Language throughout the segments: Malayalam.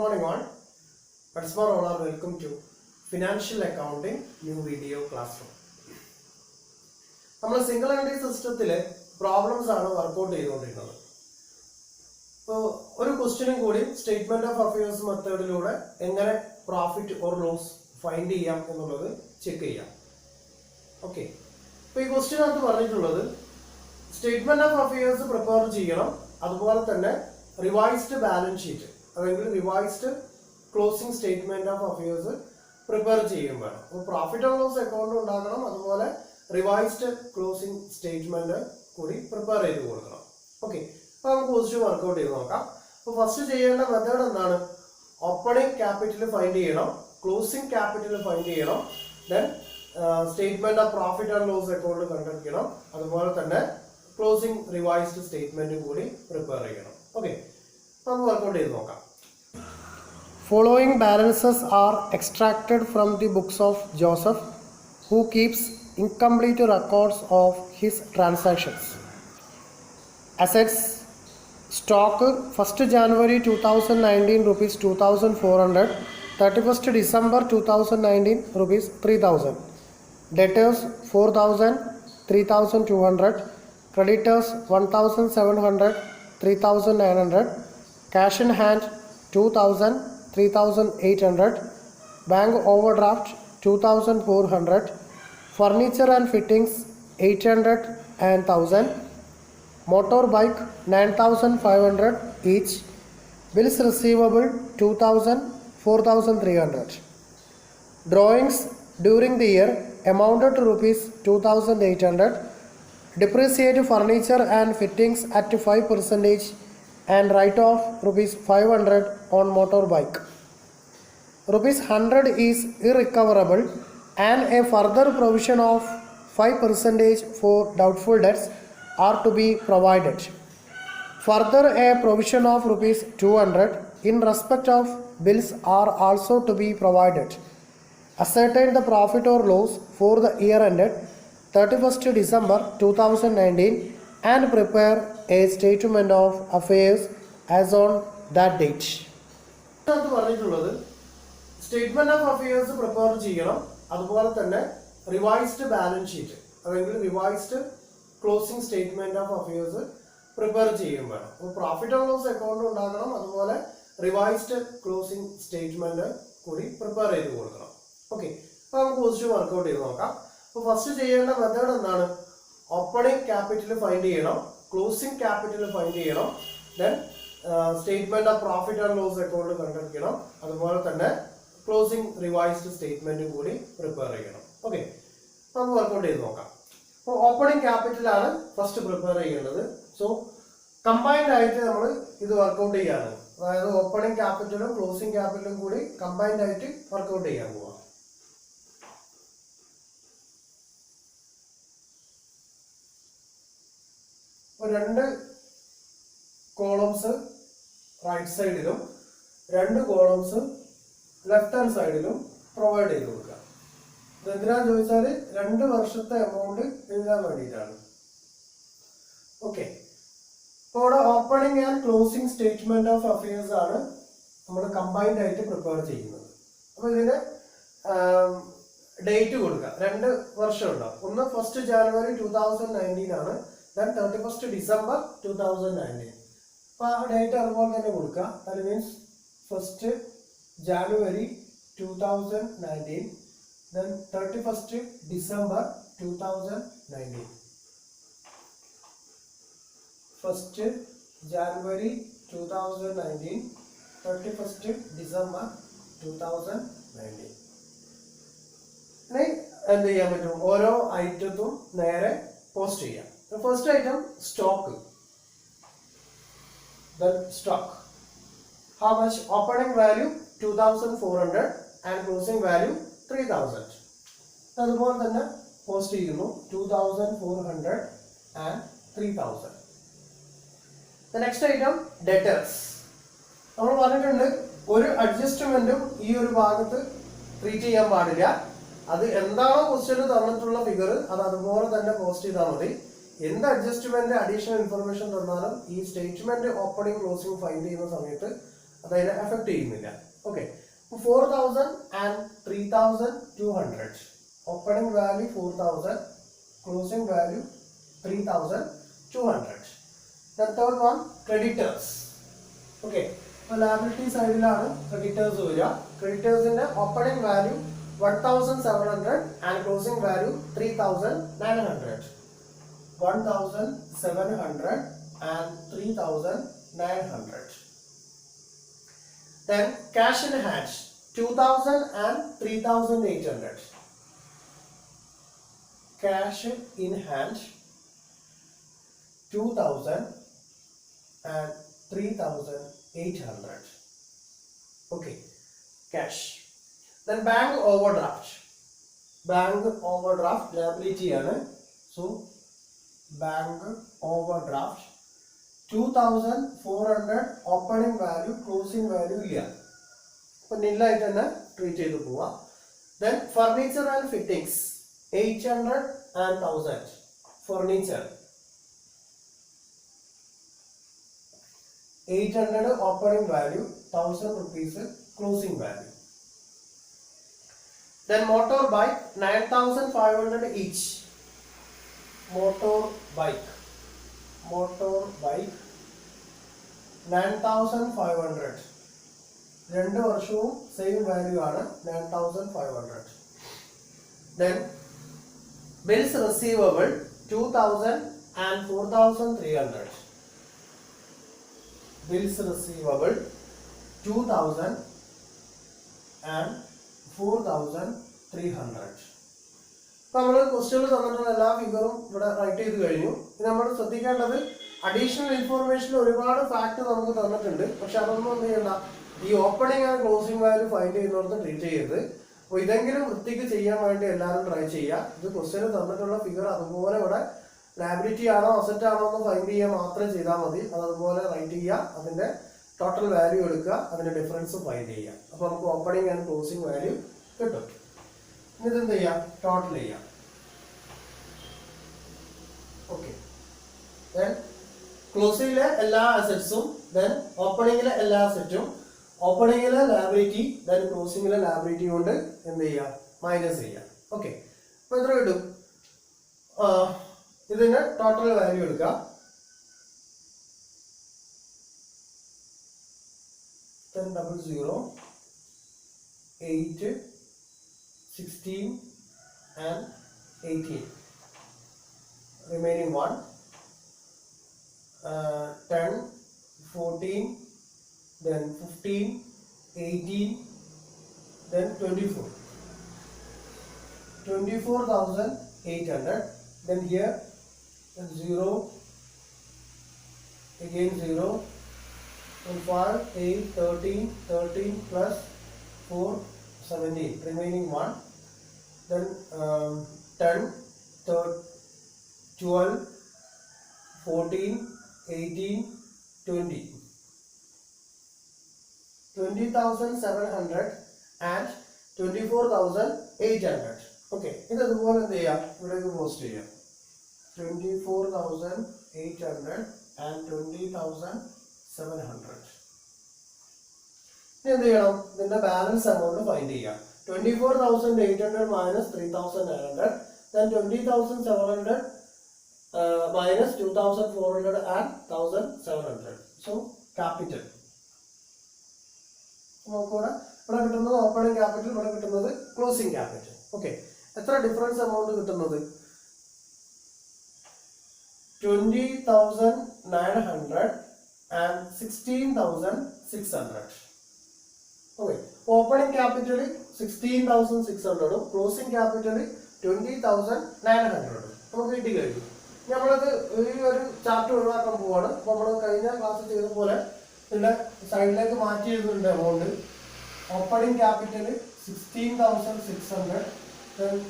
morning all. Once more all are welcome to Financial Accounting new video classroom. നമ്മൾ സിംഗിൾ എൻട്രി സിസ്റ്റത്തിലെ പ്രോബ്ലംസ് ആണ് വർക്ക്ഔട്ട് ചെയ്തുകൊണ്ടിരിക്കുന്നത്. അപ്പോൾ ഒരു ക്വസ്റ്റ്യനും കൂടി സ്റ്റേറ്റ്മെന്റ് ഓഫ് അഫയേഴ്സ് മെത്തേഡിലൂടെ എങ്ങനെ പ്രോഫിറ്റ് ഓർ ലോസ് ഫൈൻഡ് ചെയ്യാം എന്നുള്ളത് ചെക്ക് ചെയ്യാം. ഓക്കെ, അപ്പോൾ ഈ ക്വസ്റ്റ്യനകത്ത് പറഞ്ഞിട്ടുള്ളത് സ്റ്റേറ്റ്മെന്റ് ഓഫ് അഫയേഴ്സ് പ്രിപ്പയർ ചെയ്യണം, അതുപോലെ തന്നെ റിവൈസ്ഡ് ബാലൻസ് ഷീറ്റ് അല്ലെങ്കിൽ revised closing statement of affairs prepare ചെയ്യും വേണം. അപ്പോൾ പ്രോഫിറ്റ് ആൻഡ് ലോസ് അക്കൗണ്ട് ഉണ്ടാക്കണം, അതുപോലെ റിവൈസ്ഡ് ക്ലോസിംഗ് സ്റ്റേറ്റ്മെന്റ് കൂടി പ്രിപ്പയർ ചെയ്ത് കൊടുക്കണം. ഓക്കെ, അപ്പോൾ നമുക്ക് ക്വസ്റ്റ്യൻ വർക്ക്ഔട്ട് ചെയ്ത് നോക്കാം. അപ്പോൾ ഫസ്റ്റ് ചെയ്യേണ്ട മെത്തേഡ് എന്താണ്? ഓപ്പണിംഗ് ക്യാപിറ്റൽ ഫൈൻഡ് ചെയ്യണം, ക്ലോസിംഗ് ക്യാപിറ്റൽ ഫൈൻഡ് ചെയ്യണം, then statement of profit and loss account കണ്ടുപിടിക്കണം, അതുപോലെ തന്നെ ക്ലോസിംഗ് റിവൈസ്ഡ് സ്റ്റേറ്റ്മെന്റ് കൂടി പ്രിപ്പയർ ചെയ്യണം. ഓക്കെ, നമുക്ക് വർക്ക്ഔട്ട് ചെയ്ത് നോക്കാം. Following balances are extracted from the books of Joseph, who keeps incomplete records of his transactions. Assets: stock 1st January 2019 rupees 2400, 31st December 2019 rupees 3000. Debtors 4000, 3200. Creditors 1700, 3900. Cash in hand 2000, 3800. Bank overdraft 2400. Furniture and fittings 800 and 1000. Motorbike 9500 each. Bills receivable 2000, 4300. Drawings during the year amounted to rupees 2800. Depreciate furniture and fittings at 5% and write off rupees 500 on motorbike. Rupees 100 is irrecoverable and a further provision of 5% for doubtful debts are to be provided. Further, a provision of rupees 200 in respect of bills are also to be provided. Ascertain the profit or loss for the year ended 31st December 2019 and prepare a statement of affairs as on that date. പറഞ്ഞിട്ടുള്ളത് സ്റ്റേറ്റ്മെന്റ് ഓഫ് അഫയേഴ്സ് പ്രിപ്പയർ ചെയ്യണം, അതുപോലെ തന്നെ റിവൈസ്ഡ് ബാലൻസ് ഷീറ്റ് അല്ലെങ്കിൽ revised closing statement of affairs prepare ചെയ്യും വേണം. അപ്പോൾ പ്രോഫിറ്റ് ആൻഡ് ലോസ് അക്കൗണ്ട് ഉണ്ടാക്കണം, അതുപോലെ റിവൈസ്ഡ് ക്ലോസിംഗ് സ്റ്റേറ്റ്മെന്റ് കൂടി പ്രിപ്പയർ ചെയ്ത് കൊടുക്കണം. ഓക്കെ, അപ്പോൾ നമുക്ക് ക്വസ്റ്റ്യൻ വർക്ക്ഔട്ട് ചെയ്ത് നോക്കാം. അപ്പോൾ ഫസ്റ്റ് ചെയ്യേണ്ട മെത്തേഡ് എന്താണ്? ഓപ്പണിംഗ് ക്യാപിറ്റൽ ഫൈൻഡ് ചെയ്യണം, ക്ലോസിംഗ് ക്യാപിറ്റൽ ഫൈൻഡ് ചെയ്യണം, then statement of profit and loss account കണ്ടുപിടിക്കണം, അതുപോലെ തന്നെ ക്ലോസിംഗ് റിവൈസ്ഡ് സ്റ്റേറ്റ്മെന്റ് കൂടി പ്രിപ്പയർ ചെയ്യണം. ഓക്കെ, നമുക്ക് വർക്ക്ഔട്ട് ചെയ്ത് നോക്കാം. അപ്പോൾ ഓപ്പണിംഗ് ക്യാപിറ്റൽ ആണ് ഫസ്റ്റ് പ്രിപ്പയർ ചെയ്യേണ്ടത്. സോ കമ്പൈൻഡ് ആയിട്ട് നമ്മൾ ഇത് വർക്ക്ഔട്ട് ചെയ്യാണ്, അതായത് ഓപ്പണിംഗ് ക്യാപിറ്റലും ക്ലോസിംഗ് ക്യാപിറ്റലും കൂടി കമ്പൈൻഡ് ആയിട്ട് വർക്ക്ഔട്ട് ചെയ്യാൻ പോവാം. രണ്ട് കോളംസ് റൈറ്റ് സൈഡിലും 2 കോളംസ് ലെഫ്റ്റ് ഹാൻഡ് സൈഡിലും പ്രൊവൈഡ് ചെയ്ത് കൊടുക്കുക. ഇതെന്തിനാന്ന് ചോദിച്ചാൽ 2 വർഷത്തെ എമൗണ്ട് എഴുതാൻ വേണ്ടിയിട്ടാണ്. ഓക്കെ, അപ്പോൾ ഇവിടെ opening and closing statement of affairs ആണ് നമ്മൾ കമ്പൈൻഡ് ആയിട്ട് പ്രിപ്പയർ ചെയ്യുന്നത്. അപ്പോൾ ഇതിന് ഡേറ്റ് കൊടുക്കുക. 2 വർഷം ഉണ്ടാവും. ഒന്ന് 1st January 2019 ആണ്, then 31st December 2019. അപ്പോൾ ആ ഡേറ്റ് അതുപോലെ തന്നെ കൊടുക്കുക. That means 1st January 2019, then 31st December 2019. 1st January 2019, 31st December 2019. ഇനി എന്ത് ചെയ്യാൻ പറ്റും? ഓരോ ഐറ്റത്തും നേരെ പോസ്റ്റ് ചെയ്യാം. First item stock. Then stock. How much? Opening value 2400 and closing value 3000. അതുപോലെ തന്നെ പോസ്റ്റ് ചെയ്യുന്നു 2400 and 3000. The next item debtors. നമ്മൾ പറഞ്ഞിട്ടുണ്ട് ഒരു അഡ്ജസ്റ്റ്മെന്റും ഈ ഒരു ഭാഗത്ത് ട്രീറ്റ് ചെയ്യാൻ പാടില്ല. അത് എന്താണോ ക്വസ്റ്റ്യന് തന്നിട്ടുള്ള ഫിഗർ അത് അതുപോലെ തന്നെ പോസ്റ്റ് ചെയ്താൽ മതി. എന്ത് അഡ്ജസ്റ്റ്മെന്റ് അഡീഷണൽ ഇൻഫർമേഷൻ തന്നാലും ഈ സ്റ്റേറ്റ്മെന്റ് ഓപ്പണിംഗ് ക്ലോസിംഗ് ഫൈൻഡ് ചെയ്യുന്ന സമയത്ത് അതായത് എഫക്ട് ചെയ്യുന്നില്ല. Okay, 4,000 and 3,200. Opening value 4,000, closing value 3,200. The third one, creditors. Okay, അപ്പോൾ liability സൈഡിലാണ് creditors വരിക. ക്രെഡിറ്റേഴ്സിന്റെ opening value 1,700 and closing value 3,900. 1,700 and 3,900. Then cash in hand 2,000 and 3,800. Cash in hand 2,000 and 3,800. Okay, cash. Then bank overdraft. Bank overdraft liability ആണ്. So bank overdraft 2,400 opening value, closing value ഇല്ല. അപ്പോൾ നില്ലായിട്ട് തന്നെ ട്രീറ്റ് ചെയ്ത് പോവാം. Then furniture and fittings 800 and 1,000. Furniture 800 opening value, 1,000 rupees closing value. Then motorbike 9,500 each. Motorbike 9,500. 2 വർഷവും സെയിം വാല്യൂ ആണ് 9,500. Then bills receivable 2,000 and 4,300. Bills receivable 2,000 and 4,300. അപ്പോൾ നമ്മൾ ക്വസ്റ്റ്യനിൽ തന്നിട്ടുള്ള എല്ലാ ഫിഗറും ഇവിടെ റൈറ്റ് ചെയ്ത് കഴിഞ്ഞു. ഇനി നമ്മൾ ശ്രദ്ധിക്കേണ്ടത് അഡീഷണൽ ഇൻഫോർമേഷൻ ഒരുപാട് ഫാക്ട് നമുക്ക് തന്നിട്ടുണ്ട്. പക്ഷെ അതൊന്നും എന്ത് ചെയ്യണ്ട, ഈ opening and closing value find ചെയ്യുന്നവർക്ക് ട്രീറ്റ് ചെയ്യരുത്. അപ്പോൾ ഇതെങ്കിലും വൃത്തിക്ക് ചെയ്യാൻ വേണ്ടി എല്ലാവരും ട്രൈ ചെയ്യുക. ഇത് ക്വസ്റ്റ്യനിൽ തന്നിട്ടുള്ള ഫിഗർ അതുപോലെ ഇവിടെ ലയബിലിറ്റി ആണോ അസറ്റ് ആണോ എന്ന് ഫൈൻഡ് ചെയ്യുക മാത്രം ചെയ്താൽ മതി. അതുപോലെ റൈറ്റ് ചെയ്യുക, അതിന്റെ ടോട്ടൽ വാല്യൂ എടുക്കുക, അതിന്റെ ഡിഫറൻസ് ഫൈൻഡ് ചെയ്യുക. അപ്പോൾ നമുക്ക് ഓപ്പണിംഗ് ആൻഡ് ക്ലോസിംഗ് വാല്യൂ കിട്ടും. ഇനി ഇതെന്ത് ചെയ്യാം, ടോട്ടൽ ചെയ്യാം. ഓക്കെ, ദെൻ ക്ലോസിംഗിലെ എല്ലാ അസറ്റ്സും, ദെൻ ഓപ്പണിംഗിലെ എല്ലാ അസറ്റും, ഓപ്പണിംഗിലെ ലയബിലിറ്റി, ദെൻ ക്ലോസിംഗിലെ ലയബിലിറ്റി കൊണ്ട് എന്ത് ചെയ്യാം, മൈനസ് ചെയ്യാം. ഓക്കെ, അപ്പോൾ എത്ര കിട്ടും? ഇതിന്റെ ടോട്ടൽ വാല്യൂ എടുക്കുക. 10,000, 8, 16 and 18. Remaining one, 10, 14, then 15, 18, then 24. 24,800. Then here 0, again 0, and 5, 8, 13, 13 plus 4, 17. Remaining one. Then 10, 12, 14, 18, 20. 20,700 and 24,800. Okay, ഇത് അതുപോലെ എന്ത് ചെയ്യാം, ഇവിടേക്ക് പോസ്റ്റ് ചെയ്യാം. 24,800 and 20,700. ഇനി എന്ത് ചെയ്യണം, ഇതിന്റെ ബാലൻസ് എമൗണ്ട് ഫൈൻഡ് ചെയ്യാം. 24,800 minus 3,900, then 20,700 minus 2,400 and 1,700. So capital. നോക്കൂടെ, ഇവിടെ കിട്ടുന്നത് ഓപ്പണിംഗ് ക്യാപിറ്റൽ, ഇവിടെ കിട്ടുന്നത് ക്ലോസിംഗ് ക്യാപിറ്റൽ. ഓക്കെ, എത്ര ഡിഫറൻസ് എമൗണ്ട് കിട്ടുന്നത്? 20,900 and 16,600. Okay, opening capital 16,600 closing capital 20,900 നമുക്ക് കിട്ടി കഴിഞ്ഞു. നമ്മളത് ഈ ഒരു ചാർട്ട് ഒഴിവാക്കാൻ പോവാണ്. അപ്പോൾ നമ്മൾ കഴിഞ്ഞ ക്ലാസ്സിൽ ചെയ്ത പോലെ ഇതിന്റെ സൈഡിലേക്ക് മാറ്റി എഴുതുന്നുണ്ട് amount. Opening capital 16,600,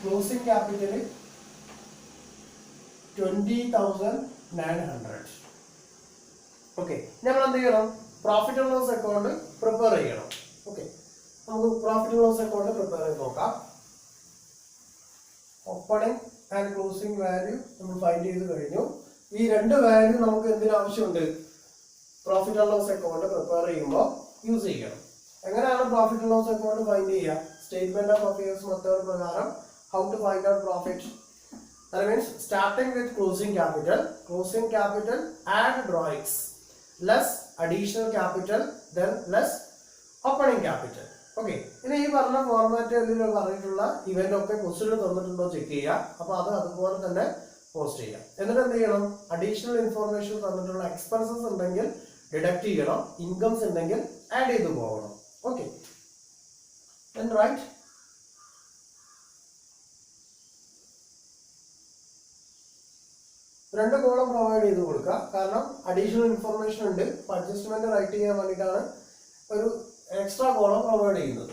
closing capital 20,900. Okay, നമ്മൾ എന്ത് ചെയ്യണം, profit and loss account prepare ചെയ്യണം. ഓക്കെ, നമുക്ക് profit and loss account prepare ചെയ്ത് നോക്കാം. ഓപ്പണിംഗ് ആൻഡ് ക്ലോസിംഗ് വാല്യൂ നമ്മൾ ഫൈൻഡ് ചെയ്ത് കഴിഞ്ഞു. ഈ രണ്ട് വാല്യൂ നമുക്ക് എന്തിനാവശ്യമുണ്ട്, profit and loss account prepare ചെയ്യുമ്പോൾ യൂസ് ചെയ്യണം. എങ്ങനെയാണ് profit and loss account find ചെയ്യുക? സ്റ്റേറ്റ്മെന്റ് ഓഫ് അഫയേഴ്സ് മെത്തേഡ് പ്രകാരം how to find out profit? That means starting with closing capital and drawings, less additional capital, then less opening capital. Okay. ഇനി ഈ പറഞ്ഞ ഫോർമാറ്റിൽ പറഞ്ഞിട്ടുള്ള ഇവന്റ് ഒക്കെ ക്വസ്റ്റ്യൻ തന്നിട്ടുണ്ടോ ചെക്ക് ചെയ്യുക. അപ്പൊ അത് അതുപോലെ തന്നെ പോസ്റ്റ് ചെയ്യാം. എന്നിട്ട് എന്ത് ചെയ്യണം? അഡീഷണൽ ഇൻഫോർമേഷൻ തന്നിട്ടുള്ള എക്സ്പെൻസസ് ഉണ്ടെങ്കിൽ ഡിഡക്ട് ചെയ്യണം, ഇൻകംസ് ഉണ്ടെങ്കിൽ ആഡ് ചെയ്ത് പോകണം. Okay, then right. രണ്ട് കോളം പ്രൊവൈഡ് ചെയ്ത് കൊടുക്കുക. കാരണം അഡീഷണൽ ഇൻഫർമേഷൻ ഉണ്ട്. അഡ്ജസ്റ്റ്മെന്റ് റൈറ്റ് ചെയ്യാൻ വേണ്ടിയിട്ടാണ് ഒരു എക്സ്ട്രാ കോളം പ്രൊവൈഡ് ചെയ്യുന്നത്.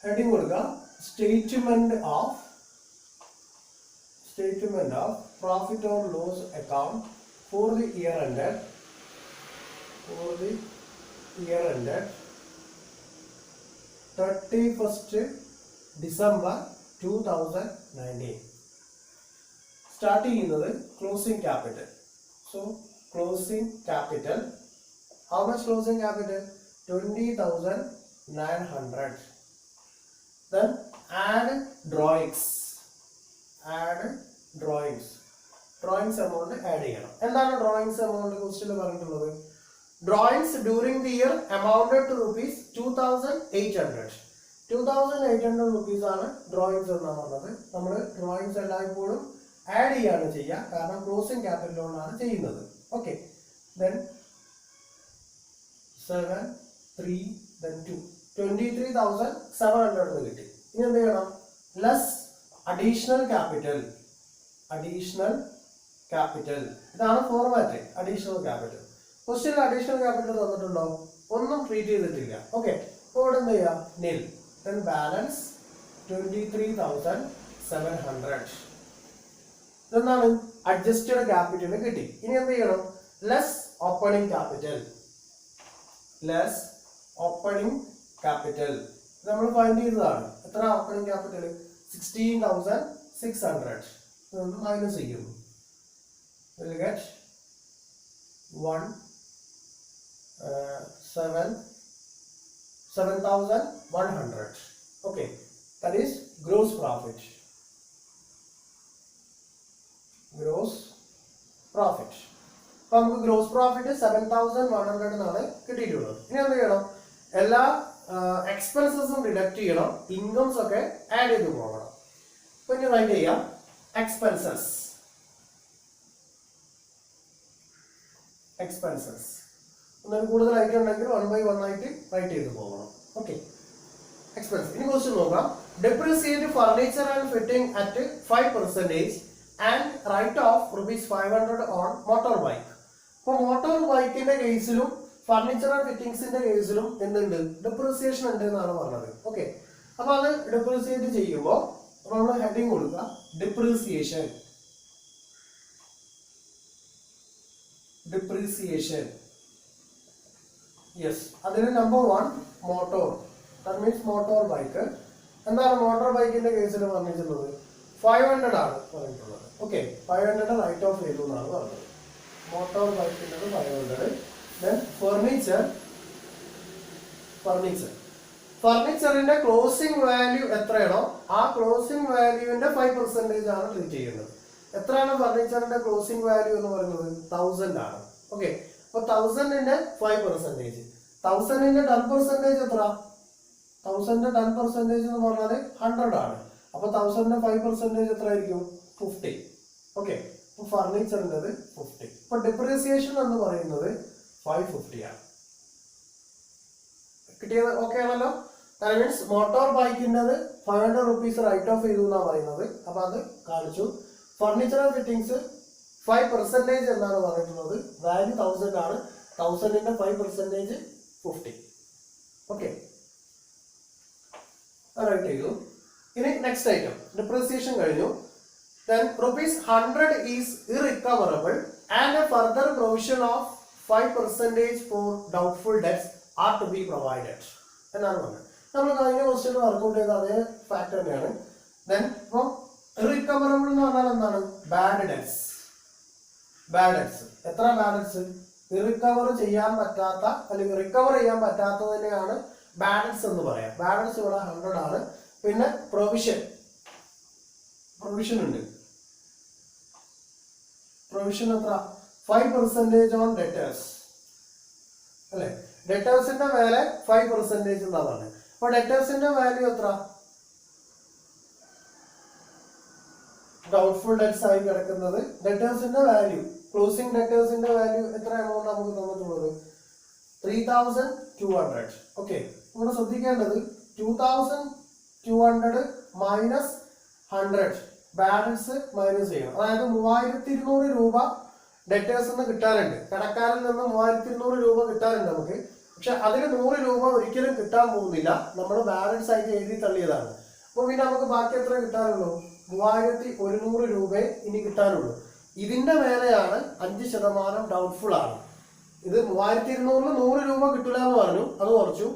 ഹെഡിങ് കൊടുക്കുക, statement of profit or loss account for the year ended 31st December 2019. Start ചെയ്യുന്നത് closing capital. So closing capital, how much closing capital? 20,900. Then add drawings amount add ചെയ്യണം. എന്താണ് ഡ്രോയിങ്സ് എമൗണ്ട് ക്വസ്റ്റ്യനിൽ പറഞ്ഞിട്ടുള്ളത്? Drawings during the year amounted to rupees 2,800. 2,800 rupees ആണ് ഡ്രോയിങ്സ് എന്നാണ് പറഞ്ഞത്. നമ്മൾ ഡ്രോയിങ്സ് എല്ലായ്പ്പോഴും ആഡ് ചെയ്യാണ് ചെയ്യുക, കാരണം ക്ലോസിംഗ് ക്യാപിറ്റലോടാണ് ചെയ്യുന്നത്. ഓക്കെ, then 7, 3, then 2, 23,700 കിട്ടി. ഇനി എന്ത് ചെയ്യണം? Less additional capital. ഇതാണ് format. Additional capital question additional capital തന്നിട്ടുണ്ടോ? ഒന്നും ട്രീറ്റ് ചെയ്തിട്ടില്ല. ഓക്കെ, അപ്പോൾ ഇവിടെ എന്ത് ചെയ്യുക? നിൽ. then balance 23,700. ഇതെന്താണ്? അഡ്ജസ്റ്റഡ് ക്യാപിറ്റൽ കിട്ടി. ഇനി എന്ത് ചെയ്യണം? ലെസ് ഓപ്പണിംഗ് ക്യാപിറ്റൽ നമ്മൾ ഫൈൻഡ് ചെയ്തതാണ്. എത്ര ഓപ്പണിംഗ് ക്യാപിറ്റൽ? 16,600. ഇതൊന്ന് മൈനസ് ചെയ്യുന്നു. We'll get 7,100. Okay, that is gross profit. അപ്പൊ നമുക്ക് ഗ്രോസ് പ്രോഫിറ്റ് 7,100 എന്നാണ് കിട്ടിയിട്ടുള്ളത്. ഇനി എന്ത് ചെയ്യണം? എല്ലാ എക്സ്പെൻസസും ഡിഡക്ട് ചെയ്യണം, ഇൻകംസ് ഒക്കെ ആഡ് ചെയ്ത് പോകണം. അപ്പൊ ഇനി റൈറ്റ് ചെയ്യാം എക്സ്പെൻസസ്. ഒന്നിന് കൂടുതൽ ഐറ്റം ഉണ്ടെങ്കിൽ 1 by 1 ആയിട്ട് റൈറ്റ് ചെയ്ത് പോകണം. Okay, expense. ഇനി ക്വസ്റ്റ്യൻ നോക്കാം. Depreciate furniture and fitting at 5% and write off ₹500 on motor bike. അപ്പോൾ മോട്ടോർ ബൈക്കിന്റെ കേസിലും ഫർണിച്ചർ ആൻഡ് ഫിറ്റിംഗ്സിന്റെ കേസിലും എന്തുണ്ട്? ഡെപ്രിസിയേഷൻ ഉണ്ട് എന്നാണ് പറഞ്ഞത്. ഓക്കെ, അപ്പൊ അത് ഡെപ്രിസിയേറ്റ് ചെയ്യുമ്പോൾ നമ്മൾ ഹെഡിങ് കൊടുക്കുക, ഡെപ്രിസിയേഷൻ. യെസ്, അതിന് number 1 motor. That means motor bike. എന്താണ് മോട്ടോർ ബൈക്കിന്റെ കേസിൽ പറഞ്ഞിട്ടുള്ളത്? 500 ആണ് പറഞ്ഞിട്ടുള്ളത്. ഓക്കെ, 500 റൈറ്റ് ഓഫ് ചെയ്തു എന്നാണ് പറഞ്ഞത്. മോട്ടോർ ബൈക്കിൻ്റെ 500. ദെൻ ഫർണിച്ചറിന്റെ ക്ലോസിംഗ് വാല്യൂ എത്രയാണോ ആ ക്ലോസിംഗ് വാല്യൂവിന്റെ 5% ആണ് ട്രീറ്റ് ചെയ്യുന്നത്. എത്രയാണ് ഫർണിച്ചറിന്റെ ക്ലോസിംഗ് വാല്യൂ എന്ന് പറയുന്നത്? 1000 ആണ്. ഓക്കെ, അപ്പൊ 1000ന്റെ 5%. 1000ന്റെ 10% എത്ര? 1000ന്റെ 10% എന്ന് പറഞ്ഞാൽ 100 ആണ്. അപ്പൊ 1000ന്റെ 5% എത്ര ആയിരിക്കും? 50. ഓക്കെ, അപ്പൊ ഫർണിച്ചറിന്റെ 50. ഇപ്പൊ ഡെപ്രിസിയേഷൻ എന്ന് പറയുന്നത് 550 ആണ്. കിട്ടിയത്? ഓക്കെ ആണല്ലോ. ദാറ്റ് മീൻസ് മോട്ടോർ ബൈക്കിൻ്റെ 500 rupees റൈറ്റ് ഓഫ് ചെയ്തു എന്നാണ് പറയുന്നത്. അപ്പൊ അത് കാണിച്ചു. ഫർണിച്ചർ ആൻഡ് ഫിറ്റിംഗ്സ് 5% എന്നാണ് പറഞ്ഞിട്ടുള്ളത്. വാല്യൂ 1000 ആണ്. 1000ന്റെ 5% 50. ഓക്കെ, റൈറ്റ് ചെയ്തു. ഇനി നെക്സ്റ്റ് ഐറ്റം ഡെപ്രിസിയേഷൻ കഴിഞ്ഞു. Then ₹100 is irrecoverable and a further provision of 5% for doubtful debts are to be provided. എന്നാണ് പറഞ്ഞത്. നമ്മൾ കഴിഞ്ഞ ക്വസ്റ്റ്യൻ വർക്ക്ഔട്ട് ചെയ്ത അതേ ഫാക്ട് തന്നെയാണ്. ദെൻ ഇപ്പോൾ ഇറിക്കവറബിൾ എന്ന് പറഞ്ഞാൽ എന്താണ്? Bad debts. എത്ര ബാഡ് ഡെറ്റ്സ്? റിക്കവർ ചെയ്യാൻ പറ്റാത്ത അല്ലെങ്കിൽ റിക്കവർ ചെയ്യാൻ പറ്റാത്തതിനെയാണ് ബാലൻസ് എന്ന് പറയാം. ബാലൻസ് ഇവിടെ 100 ആണ്. പിന്നെ പ്രൊവിഷൻ ഉണ്ട്. പ്രൊവിഷൻ എത്ര? 5% ഓൺ ഡെറ്റേഴ്സ് അല്ലെ. ഡെറ്റേഴ്സിന്റെ മേലെ 5% ഉള്ളതാണ്. അപ്പൊ ഡെറ്റേഴ്സിന്റെ വാല്യൂ എത്ര? ഡൗട്ട്ഫുൾ ഡെറ്റ്സ് ആയി കിടക്കുന്നത്. ഡെറ്റേഴ്സിന്റെ വാല്യൂ, ക്ലോസിംഗ് ഡെറ്റേഴ്സിന്റെ വാല്യൂ എത്ര എമൗണ്ട് നമുക്ക് തന്നിട്ടുള്ളത്? 3200. ഓക്കെ, ഇവിടെ ശ്രദ്ധിക്കേണ്ടത് 2200 മൈനസ് 100 ബാലൻസ് മൈനസ് ചെയ്യണം. അതായത് 3200 രൂപ ഡെറ്റേഴ്സ് കിട്ടാനുണ്ട്. കടക്കാരിൽ നിന്ന് 3200 രൂപ കിട്ടാനുണ്ട് നമുക്ക്. പക്ഷെ അതിൽ 100 രൂപ ഒരിക്കലും കിട്ടാൻ പോകുന്നില്ല. നമ്മൾ ബാലൻസ് ആയിട്ട് എഴുതി തള്ളിയതാണ്. അപ്പൊ പിന്നെ നമുക്ക് ബാക്കി എത്ര കിട്ടാനുള്ളൂ? 3100 രൂപയെ ഇനി കിട്ടാനുള്ളൂ. ഇതിന്റെ മേലെയാണ് 5% ഡൗട്ട്ഫുൾ ആണ്. ഇത് 3200 100 രൂപ കിട്ടില്ല എന്ന് പറഞ്ഞു, അത് കുറച്ചു.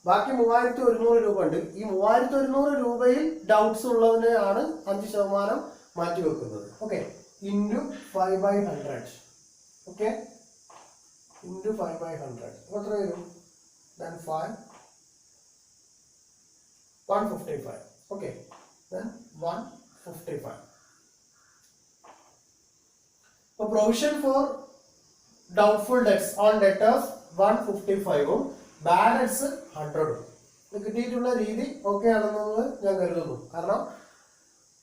ബാക്കി 3100 രൂപ ഉണ്ട്. ഈ 3100 രൂപയിൽ ഡൗട്ട്സ് ഉള്ളതിനെയാണ് 5% മാറ്റി വെക്കുന്നത്. Okay, into 5/100. ഓക്കെ, ഇൻറ്റു 5/100 അപ്പൊ എത്ര വരും? 155. Okay, 155. So provision for doubtful debts on debtors 155 balance 100. കിട്ടിയിട്ടുള്ള രീതി ഓക്കെ ആണെന്ന് ഞാൻ കരുതുന്നു. കാരണം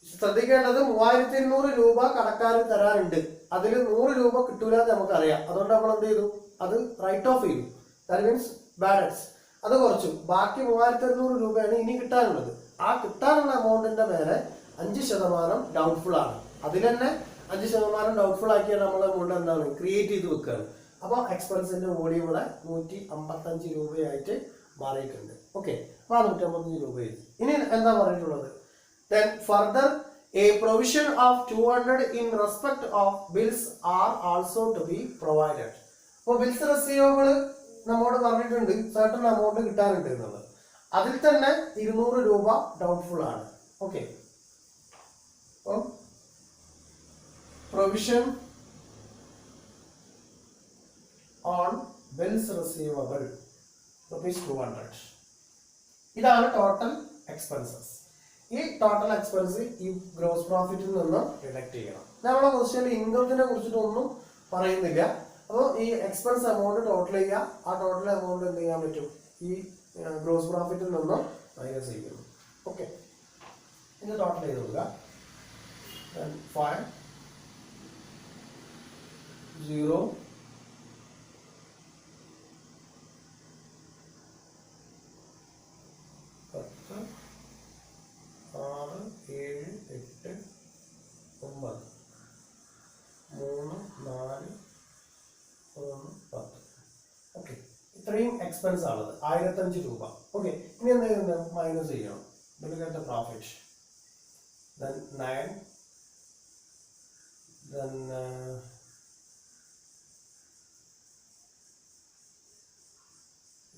ശ്രദ്ധിക്കേണ്ടത് 3200 രൂപ കടക്കാരൻ തരാനുണ്ട്. അതിൽ 100 രൂപ കിട്ടൂല എന്ന് നമുക്കറിയാം. അതുകൊണ്ട് നമ്മൾ എന്ത് ചെയ്തു? അത് റൈറ്റ് ഓഫ് ചെയ്തു. ദാറ്റ് മീൻസ് ബാലൻസ് അത് കുറച്ചു. ബാക്കി 3200 രൂപയാണ് ഇനി കിട്ടാനുള്ളത്. ആ കിട്ടാനുള്ള എമൗണ്ടിന്റെ മേലെ 5% ഡൗട്ട്ഫുൾ ആണ്. അതിൽ തന്നെ 5% ഡൗട്ട്ഫുൾ ആക്കിയാൽ നമ്മൾ എമൗണ്ട് എന്താണ് ക്രിയേറ്റ് ചെയ്ത് വെക്കുകയാണ്. അപ്പോൾ എക്സ്പെൻസിന്റെ വോളിയം ഇവിടെ 155 രൂപയായിട്ട് മാറിയിട്ടുണ്ട്. ഓക്കെ, 455 രൂപയിൽ. ഇനി എന്താ പറഞ്ഞിട്ടുള്ളത്? Then further a provision of 200 in respect of bills are also to be provided. അപ്പോൾ ബിൽസ് റിസീവബിൾ നമ്മോട് പറഞ്ഞിട്ടുണ്ട് സർട്ടൺ എമൗണ്ട് കിട്ടാനുണ്ട് എന്നുള്ളത്. അതിൽ തന്നെ 200 രൂപ ഡൗട്ട്ഫുൾ ആണ്. ഓക്കെ, അപ്പം പ്രൊവിഷൻ ഓൺ ബിൽസ് റിസീവബിൾ ₹200. ഇതാണ് ടോട്ടൽ എക്സ്പെൻസസ്. ഈ ടോട്ടൽ എക്സ്പെൻസ് ഈ ഗ്രോസ് പ്രോഫിറ്റിൽ നിന്ന് ഡിഡക്ട് ചെയ്യണം. നമ്മളെ ക്വസ്റ്റ്യനിൽ ഇൻകത്തിനെ കുറിച്ചിട്ടൊന്നും പറയുന്നില്ല. അപ്പോൾ ഈ എക്സ്പെൻസ് എമൗണ്ട് ടോട്ടൽ ചെയ്യുക. ആ ടോട്ടൽ എമൗണ്ട് എന്ത് ചെയ്യാൻ പറ്റും? ഈ ഗ്രോസ് പ്രോഫിറ്റിൽ നിന്ന് മൈനസ് ചെയ്യുന്നു. ഓക്കെ, ഇത് ടോട്ടൽ ചെയ്ത് കൊടുക്കുക. 5 0 ഓക്കെ, ഇത്രയും എക്സ്പെൻസ് ആണത്. 1005 രൂപ. ഓക്കെ, ഇനി എന്താ ചെയ്യുന്നത്? മൈനസ് ചെയ്യണം. Profit then 9 then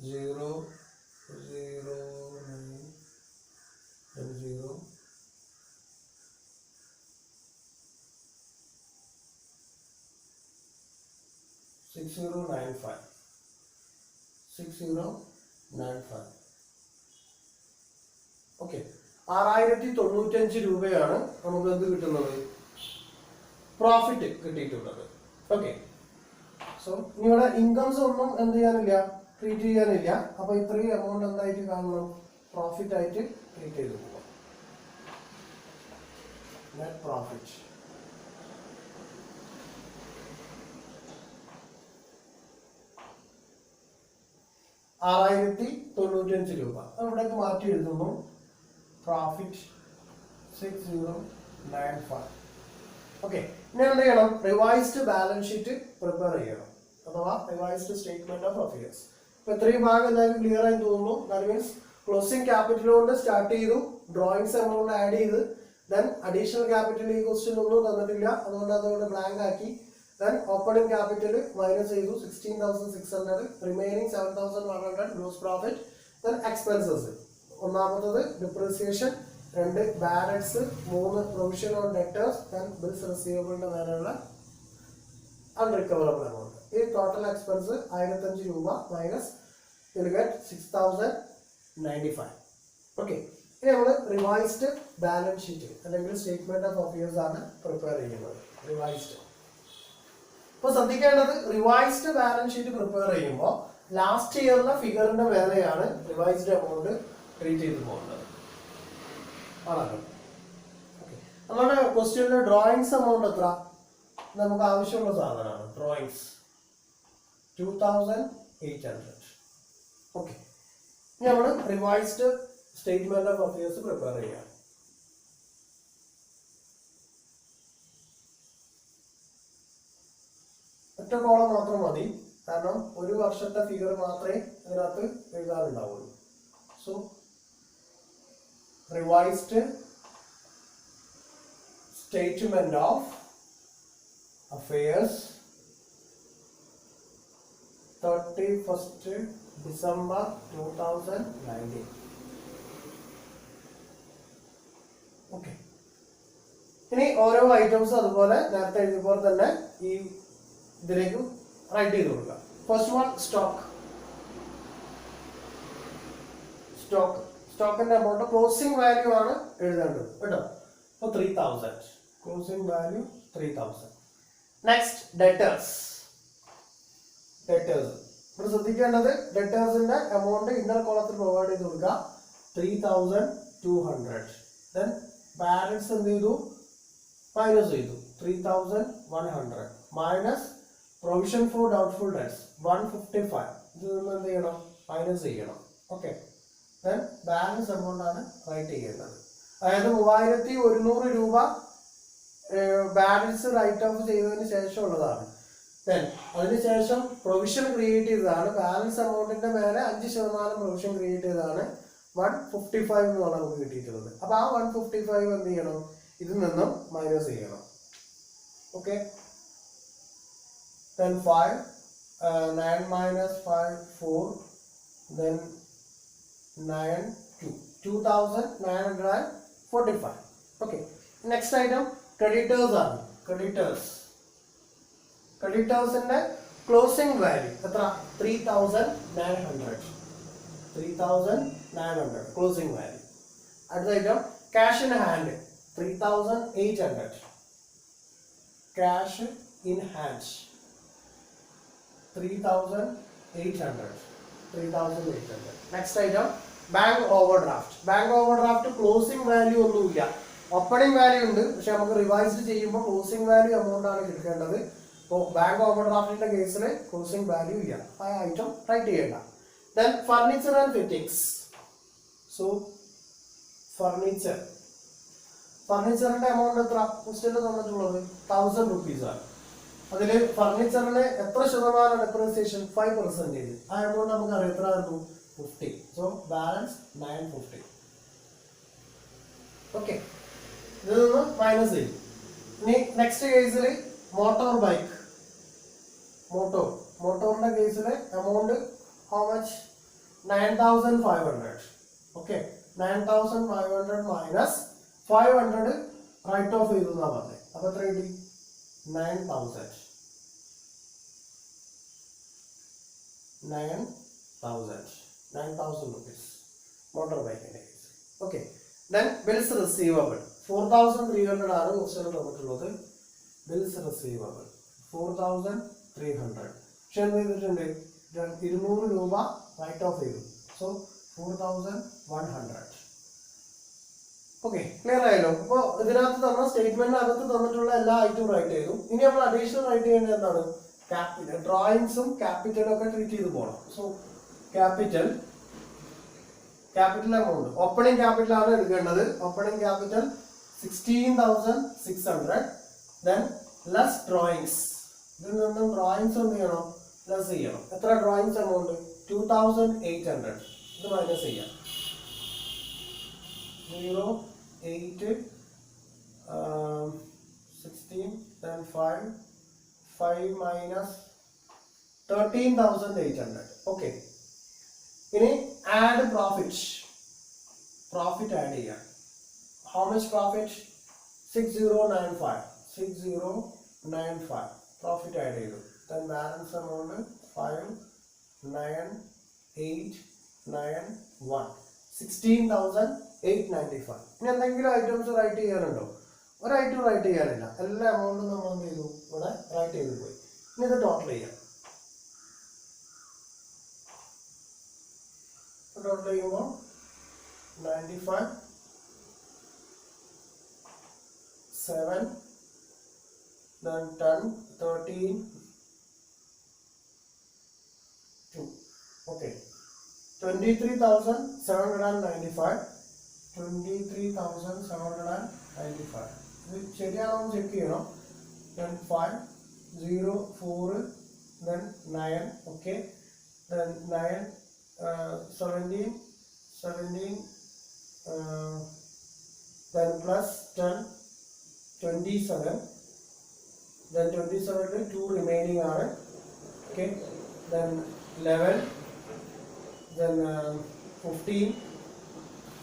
0 0 9 then 0 6095 6095. Okay, 6095 രൂപയാണ് നമുക്ക് എന്ത് കിട്ടുന്നത്? പ്രോഫിറ്റ് കിട്ടിയിട്ടുള്ളത്. ഓക്കെ, സോ ഇവിടെ ഇൻകംസ് ഒന്നും എന്ത് ചെയ്യാനില്ല, ട്രീറ്റ് ചെയ്യാനില്ല. അപ്പൊ ഇത്രയും എമൗണ്ട് എന്തായിട്ട് കാണണം? പ്രോഫിറ്റ് ആയിട്ട് ട്രീറ്റ് ചെയ്ത് പോകാം. നെറ്റ് പ്രോഫിറ്റ് 6095 രൂപ. അവിടേക്ക് മാറ്റി എഴുതുന്നു. പ്രോഫിറ്റ് 6095. ഓക്കെ, ഇനി എന്ത് ചെയ്യണം? റിവൈസ്ഡ് ബാലൻസ് ഷീറ്റ് പ്രിപ്പയർ ചെയ്യണം, അഥവാ റിവൈസ്ഡ് സ്റ്റേറ്റ്മെന്റ് ഓഫ് അഫയേഴ്സ്. ഇപ്പൊ ഇത്രയും ഭാഗം എല്ലാവരും ക്ലിയർ ആയി തോന്നുന്നു. ദാറ്റ് മീൻസ് ക്ലോസിംഗ് ക്യാപിറ്റൽ കൊണ്ട് സ്റ്റാർട്ട് ചെയ്തു, ഡ്രോയിങ്സ് എമൗണ്ട് ആഡ് ചെയ്ത്, ദെൻ അഡീഷണൽ ക്യാപിറ്റൽ ഈ ക്വസ്റ്റ്യൻ ഒന്നും തന്നിട്ടില്ല, അതുകൊണ്ട് അതുകൊണ്ട് ബ്ലാങ്ക് ആക്കി. Then opening capital minus 16,600, remaining 7,100 gross profit. Then expenses. ഒന്നാമത്തത് depreciation, 2 balance, 3 provision on debtors, then bills receivable മേലുള്ള unrecoverable amount. ഈ ടോട്ടൽ എക്സ്പെൻസ് 1005 രൂപ minus you will get 6095. Okay, ഇനി നമ്മൾ റിവൈസ്ഡ് ബാലൻസ് ഷീറ്റ് അല്ലെങ്കിൽ സ്റ്റേറ്റ്മെന്റ് ഓഫ് അഫയേഴ്സ് ആണ് പ്രിപ്പയർ ചെയ്യുന്നത്. റിവൈസ്ഡ്. ഇപ്പോൾ ശ്രദ്ധിക്കേണ്ടത് റിവൈസ്ഡ് ബാലൻസ് ഷീറ്റ് പ്രിപ്പയർ ചെയ്യുമ്പോൾ ലാസ്റ്റ് ഇയറിലെ ഫിഗറിന്റെ മേലെയാണ് റിവൈസ്ഡ് എമൗണ്ട് ട്രീറ്റ് ചെയ്ത് പോകുന്നത്. ആണല്ലോ. നമ്മുടെ ക്വസ്റ്റ്യനിലെ ഡ്രോയിങ്സ് എമൗണ്ട് എത്ര? നമുക്ക് ആവശ്യമുള്ള സാധനമാണ് ഡ്രോയിങ്സ് 2800. ഓക്കെ, ഇനി നമ്മൾ revised statement of affairs prepare ചെയ്യാം. ഒറ്റ കോളം മാത്രം മതി, കാരണം ഒരു വർഷത്തെ ഫിഗർ മാത്രമേ ഇതിനകത്ത് എഴുതാനുണ്ടാവുള്ളൂ. So revised statement of affairs 31st December 2019. ഓക്കെ, ഇനി ഓരോ ഐറ്റംസ് അതുപോലെ നേരത്തെ എഴുതിയപോലെ തന്നെ ഈ ഇതിലേക്ക് റൈറ്റ് ചെയ്ത് കൊടുക്കുക. ഫസ്റ്റ് വൺ സ്റ്റോക്കിന്റെ എമൗണ്ട് ക്ലോസിംഗ് വാല്യൂ ആണ് എഴുതേണ്ടത് കേട്ടോ. അപ്പോൾ 3000 ക്ലോസിംഗ് വാല്യൂ 3000. Next debtors. ഇവിടെ ശ്രദ്ധിക്കേണ്ടത് ഡെറ്റേഴ്സിന്റെ എമൗണ്ട് ഇന്നർ കോളത്തിൽ പ്രൊവൈഡ് ചെയ്ത് കൊടുക്കുക 3200. ദെൻ ബാലൻസ് എന്ത് ചെയ്തു? മൈനസ് ചെയ്തു 3100 minus provision for doubtful debts 155. ഇതിൽ നിന്ന് എന്ത് ചെയ്യണം? മൈനസ് ചെയ്യണം. ഓക്കെ, ദെൻ ബാലൻസ് എമൗണ്ട് ആണ് റൈറ്റ് ചെയ്യേണ്ടത്. അതായത് 3100 രൂപ ബാലൻസ് റൈറ്റ് ഓഫ് ചെയ്തതിന് ശേഷമുള്ളതാണ്. ദെൻ അതിനുശേഷം പ്രൊവിഷൻ ക്രിയേറ്റ് ചെയ്തതാണ്. ബാലൻസ് എമൗണ്ടിന്റെ മേലെ 5% പ്രൊവിഷൻ ക്രിയേറ്റ് ചെയ്തതാണ് 155 എന്നാണ് നമുക്ക് കിട്ടിയിട്ടുള്ളത്. അപ്പൊ ആ 155 എന്ത് ചെയ്യണം? ഇതിൽ നിന്നും മൈനസ് ചെയ്യണം. Okay, then 5 9 minus 5 4 then 9 2 2945. Okay, next item creditors are creditors in the closing value etra 3900 closing value. Other item cash in hand 3800 cash in hand 3800. Next item bank overdraft closing value ഒന്നുമില്ല, ഓപ്പണിംഗ് വാല്യൂ ഉണ്ട്. പക്ഷെ നമുക്ക് റിവൈസ്ഡ് ചെയ്യുമ്പോൾ ക്ലോസിംഗ് വാല്യൂ എമൗണ്ട് ആണ് കിട്ടേണ്ടത്. ഇപ്പോൾ ബാങ്ക് ഓവർഡ്രാഫ്റ്റിന്റെ കേസിൽ ക്ലോസിംഗ് വാല്യൂ ഇല്ല, ആ ഐറ്റം റൈറ്റ് ചെയ്യേണ്ട. Then furniture and fittings. So ഫർണിച്ചറിന്റെ എമൗണ്ട് എത്ര? ക്വസ്റ്റ്യനിൽ തന്നിട്ടുള്ളത് 1000 rupees ആണ്. അതിൽ ഫർണിച്ചറിന് എത്ര ശതമാനം ഡെപ്രിസിയേഷൻ? 5%. ആ എമൗണ്ട് നമുക്ക് അറിയാം എത്ര ആയിരുന്നു? 50. So balance 950. ഓക്കെ, ഇതിൽ നിന്ന് മൈനസ് ചെയ്യും. ഇനി നെക്സ്റ്റ് കേസിൽ മോട്ടോറിന്റെ കേസിൽ amount how much? 9500. Okay, 9500 minus 500 write off ചെയ്തു എന്നാ പറഞ്ഞത്. അപ്പൊ എത്ര കിട്ടി? 9000 rupees മോട്ടോർ ബൈക്കിന്റെ case. Okay, then bills receivable 4300 ആണ് ക്വസ്റ്റ്യൻ തന്നിട്ടുള്ളത്. Bills receivable 4300. പക്ഷെ എന്ത് ചെയ്തിട്ടുണ്ട്? 200 രൂപ റൈറ്റ് ഓഫ് ചെയ്തു. സോ 4100. ഓക്കെ, ക്ലിയർ ആയല്ലോ? അപ്പോൾ ഇതിനകത്ത് തന്ന സ്റ്റേറ്റ്മെന്റിനകത്ത് തന്നിട്ടുള്ള എല്ലാ ഐറ്റവും റൈറ്റ് ചെയ്തു. ഇനി നമ്മൾ അഡീഷണൽ റൈറ്റ് ചെയ്യേണ്ടത് എന്താണ്? ക്യാപിറ്റൽ. ഡ്രോയിങ്സും ക്യാപിറ്റലും ഒക്കെ ട്രീറ്റ് ചെയ്ത് പോകണം. So capital amount opening capital ആണ് എടുക്കേണ്ടത്. Opening capital 16,600. Then less drawings. ഇതിൽ നിന്നും ഡ്രോയിങ്സ് എന്ത് ചെയ്യണം? ലെസ് ചെയ്യണം. എത്ര ഡ്രോയിങ്സ് എമൗണ്ട്? 2800. ഇത് മൈനസ് ചെയ്യാം. 0 8 16 then 5 minus 13,800. Okay, ഇനി add profit add ചെയ്യാം. How much profit? 6095 profit add ചെയ്തു. then balance amount 59891 16,895. ഇനി എന്തെങ്കിലും ഐറ്റംസ് റൈറ്റ് ചെയ്യാനുണ്ടോ? ഒരു ഐറ്റം റൈറ്റ് ചെയ്യാനില്ല, എല്ലാ എമൗണ്ടും നമ്മൾ എന്ത് ചെയ്തു ഇവിടെ റൈറ്റ് ചെയ്ത് പോയി. ഇനി ഇത് ടോട്ടൽ ചെയ്യാം. ടോട്ടൽ ചെയ്യുമ്പോൾ 95 7 then 10 13 2 okay 23,795 23,795 ഇത് ശരിയാണോ ചെക്ക് ചെയ്യണം. then 5 0 4 then 9 okay then 9 17 then plus 10 27 then 27 2 remaining are okay then 11 then 15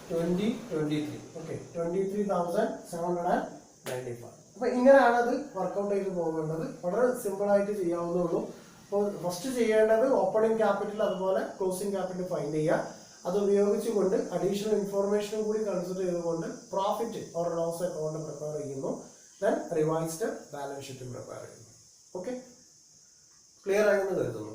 20 23 okay 23,795. അപ്പോൾ ഇങ്ങനെയാണ് അത് വർക്കൗട്ട് ചെയ്ത് പോകേണ്ടത്. വളരെ സിമ്പിൾ ആയിട്ട് ചെയ്യാവുന്നതുള്ളൂ. അപ്പോൾ ഫസ്റ്റ് ചെയ്യേണ്ടത് ഓപ്പണിംഗ് ക്യാപിറ്റൽ അതുപോലെ ക്ലോസിംഗ് ക്യാപിറ്റൽ ഫൈൻഡ് ചെയ്യുക. അത് ഉപയോഗിച്ചുകൊണ്ട് അഡീഷണൽ ഇൻഫോർമേഷനും കൂടി കൺസിഡർ ചെയ്തുകൊണ്ട് profit or loss account prepare ചെയ്യുന്നു. then revised balance sheet prepare ചെയ്യുന്നു. ഓക്കെ, ക്ലിയർ ആയെന്ന് കരുതുന്നു.